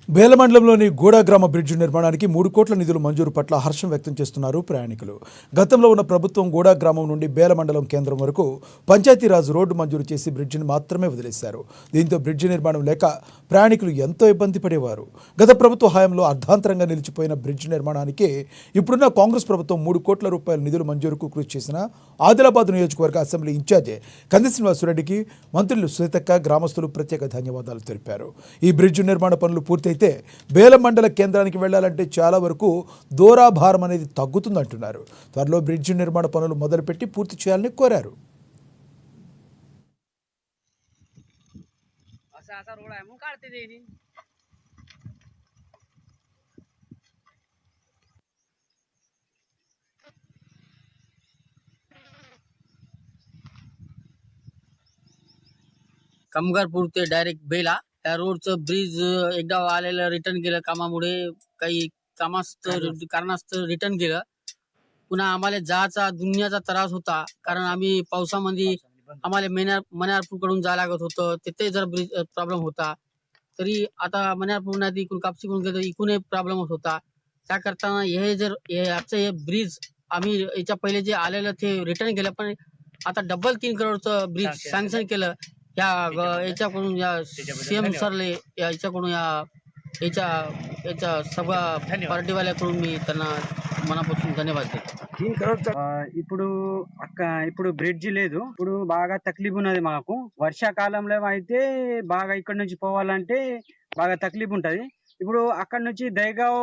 బేల మండలంలోని గూడా గ్రామ బ్రిడ్జి నిర్మాణానికి 3 కోట్ల నిధులు మంజూరు పట్ల హర్షం వ్యక్తం చేస్తున్నారు ప్రయాణికులు. గతంలో ఉన్న ప్రభుత్వం గూడా గ్రామం నుండి బేల మండలం కేంద్రం వరకు పంచాయతీరాజ్ రోడ్డు మంజూరు చేసి బ్రిడ్జిని మాత్రమే వదిలేశారు. దీంతో బ్రిడ్జి నిర్మాణం లేక ప్రయాణికులు ఎంతో ఇబ్బంది పడేవారు. గత ప్రభుత్వ హయాంలో అర్ధాంతరంగా నిలిచిపోయిన బ్రిడ్జి నిర్మాణానికి ఇప్పుడున్న కాంగ్రెస్ ప్రభుత్వం 3 కోట్ల రూపాయల నిధులు మంజూరుకు కృషి చేసిన ఆదిలాబాద్ నియోజకవర్గ అసెంబ్లీ ఇన్ఛార్జి కంది శ్రీనివాసరెడ్డికి మంత్రులు సీతక్క, గ్రామస్తులు ప్రత్యేక ధన్యవాదాలు తెలిపారు. ఈ బ్రిడ్జి నిర్మాణ పనులు పూర్తయితే బేల మండల కేంద్రానికి వెళ్లాలంటే చాలా వరకు దూరాభారం అనేది తగ్గుతుందంటున్నారు. త్వరలో బ్రిడ్జి నిర్మాణ పనులు మొదలుపెట్టి పూర్తి చేయాలని కోరారు. कामगारपूर ते डायरेक्ट बेला त्या रोडचं ब्रिज एकदा आलेलं रिटर्न केलं कामामुळे, काही कारणास्तव रिटर्न केलं. पुन्हा आम्हाला जायचा दुनियाचा त्रास होता, कारण आम्ही पावसामध्ये आम्हाला मण्यारपूरकडून जायला लागत होतं. तिथे जर ब्रिज प्रॉब्लेम होता. तरी आता मण्यारपूर नाही इकडून कापसीकडून गेलं इकडून प्रॉब्लेम होत होता. त्या करताना आजचं हे ब्रिज आम्ही याच्या पहिले जे आलेलं ते रिटर्न केलं, पण आता डबल 3 करोडचं ब्रिज सँक्शन केलं. याच्याकडून या सीएम सरले याच्याकडून याच्या सगळ्या पार्टीवाल्याकडून मी त्यांना మనాపూర్వక ధన్యవాదాలు. 3 కరోడ్ ఇప్పుడు బ్రిడ్జి లేదు. ఇప్పుడు బాగా తక్లీఫ్ ఉన్నది మాకు. వర్షాకాలంలో అయితే బాగా ఇక్కడ నుంచి పోవాలంటే బాగా తక్లీఫ్ ఉంటది. ఇప్పుడు అక్కడ నుంచి దైగావ్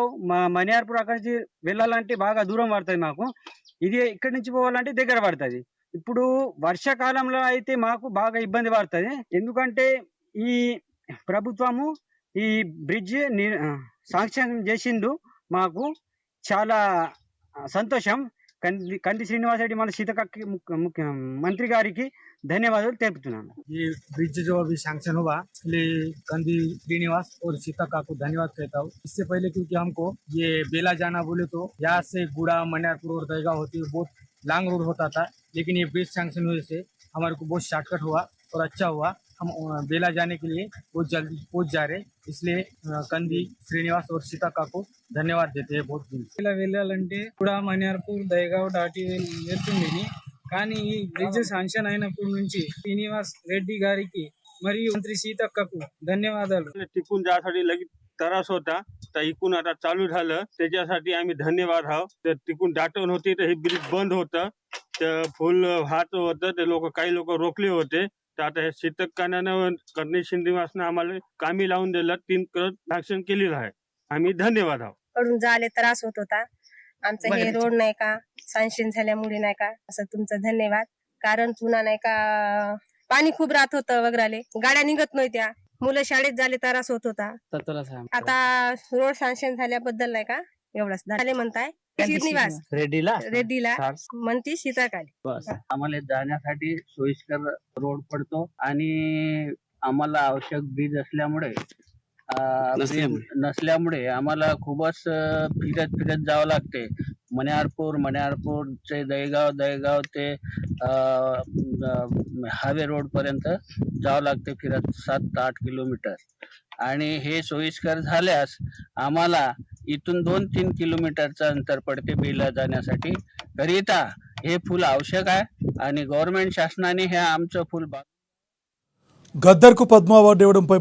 మనియార్పూర్ అక్కడ నుంచి వెళ్ళాలంటే బాగా దూరం పడుతుంది మాకు. ఇది ఇక్కడ నుంచి పోవాలంటే దగ్గర పడుతుంది. ఇప్పుడు వర్షాకాలంలో అయితే మాకు బాగా ఇబ్బంది పడుతుంది. ఎందుకంటే ఈ ప్రభుత్వము ఈ బ్రిడ్జ్ శాంక్షన్ చేసిండు. మాకు చాలా సంతోషం. కంది శ్రీనివాసరెడ్డి మన సీతక్కకి मंत्री गारी की धन्यवाद తెలుపుతున్నాను. ये ब्रिज जो अभी सैंक्शन हुआ इसलिए कंदी श्रीनिवास और सीतक्का को धन्यवाद कहता हूँ. इससे पहले क्योंकि हमको ये बेला जाना बोले तो यहाँ से गुड़ा, मनियारपुर और दहगांव होती हुई बहुत लॉन्ग रोड होता था, लेकिन ये ब्रिज सैंक्शन होने से हमारे को बहुत शॉर्टकट हुआ और अच्छा हुआ. हम बेला जाने के लिए बहुत जल्दी पहुंच जा रहे, इसलिए कंदी श्रीनिवास और सीतक्का को ధన్యవాదాలు देते हैं. बहुत ఇలా వెళ్ళాలంటే కూడా మనియార్పూర్, దైగావ్ దాటి వెళ్తుంది. కానీ ఈ బ్రిడ్జ్ శాంక్షన్ అయినప్పటి నుంచి శ్రీనివాస్ రెడ్డి గారికి మరియు మంత్రి సీతక్కకు ధన్యవాదాలు. टिकून जाण्यासाठी लगेच त्रास होता, तर इकून आता चालू झालं. त्याच्यासाठी आम्ही धन्यवाद आहोत. तर टिकून दाटवून होती तर हे ब्रिज बंद होतं, तर फुल वाहत होतं. ते काही लोक रोखले होते. तर आता हे सीतक्कानं कर्णी श्रीनिवासनं आम्हाला कामी लावून दिलं. 3 करोड सँक्शन केलेलं आहे. आम्ही धन्यवाद आहोत. कडून जायला त्रास होत होता. आमचं हे रोड नाही का सँक्शन झाल्यामुळे नाही का असं तुमचं धन्यवाद. कारण पुन्हा नाही का पाणी खूप राहत होतं वगैरे, गाड्या निघत नव्हत्या, मुलं शाळेत जायला त्रास होत होता. आता रोड सँक्शन झाल्याबद्दल नाही का एवढंच झाले म्हणताय. श्रीनिवास रेड्डीला म्हणती सीताकाली. आम्हाला जाण्यासाठी सोयीस्कर रोड पडतो आणि आम्हाला आवश्यक ब्रिज नसल्यामुळे आम्हाला खूपच फिरत जावं लागते. मनियारपूरचे दहेगाव ते हायवे रोड पर्यंत जावं लागते फिरत 7-8 किलोमीटर. आणि हे सोयीस्कर झाल्यास आम्हाला इथून 2-3 किलोमीटरचं अंतर पडते बेला जाण्यासाठी. करिता हे फुल आवश्यक आहे आणि गव्हर्नमेंट शासनाने हे आमचं फुल గద్దర్కు పద్మ అవార్డు ఇవ్వడంపై